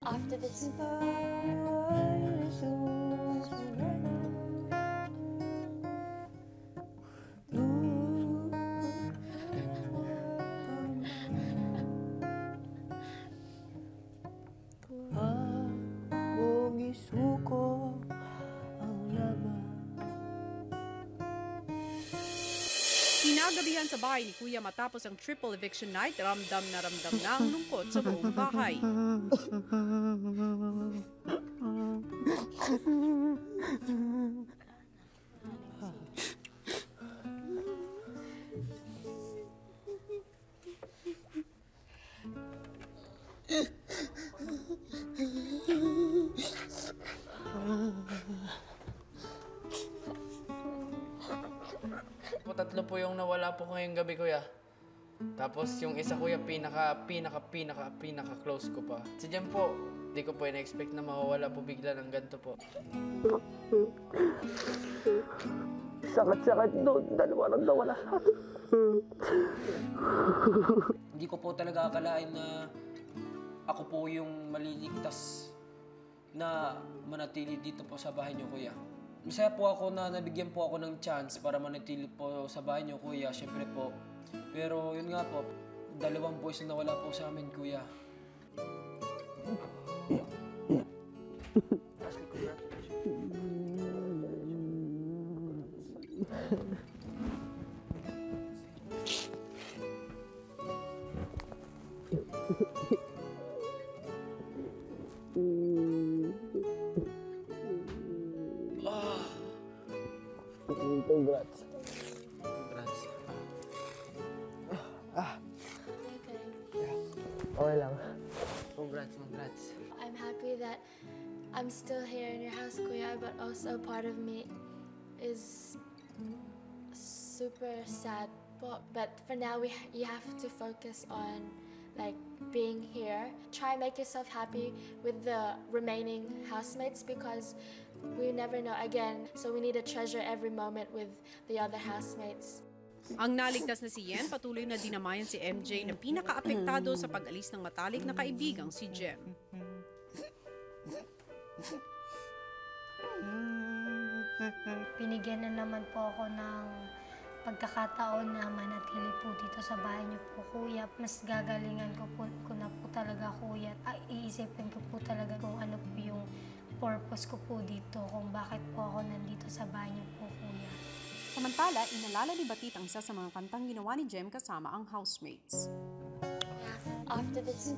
After this. Mong isuko ang laman. Kinagabihan sa bahay ni Kuya matapos ang triple eviction night, ramdam na ang lungkot sa buong bahay. Tatlo po yung nawala po ngayong gabi, kuya. Tapos yung isa, kuya, pinaka close ko pa. Si Jem po, di ko po ina-expect na mawawala po bigla ng ganito po. Sakit-sakit doon. Dalawa nang nawala sa atin. Hindi ko po talaga akalain na ako po yung maliligtas na manatili dito po sa bahay niyo, kuya. Masaya po ako na nabigyan po ako ng chance para manatili po sa bahay niyo, kuya. Siyempre po. Pero yun nga po, 2 boys na nawala po sa amin, kuya. Congrats. Congrats. Okay lang. Congrats. I'm happy that I'm still here in your house, Kuya, but also part of me is super sad. But for now, you have to focus on like being here. Try make yourself happy with the remaining housemates because we never know again. So we need to treasure every moment with the other housemates. Ang naligtas na si Yen, patuloy na dinamayan si MJ na pinaka-apektado sa pag-alis ng matalik na kaibigang si Jem. Binigyan na naman po ako ng pagkakataon na manatili po dito sa bahay niyo po, Kuya. Mas gagalingan ko na po talaga, Kuya. Iisipin ko po talaga kung ano po yung purpose ko po dito, kung bakit po ako nandito sa bahay niyo po, Kuya. Samantala, inalala ni Batit ang isa sa mga kantang ginawa ni Jem kasama ang housemates. After this.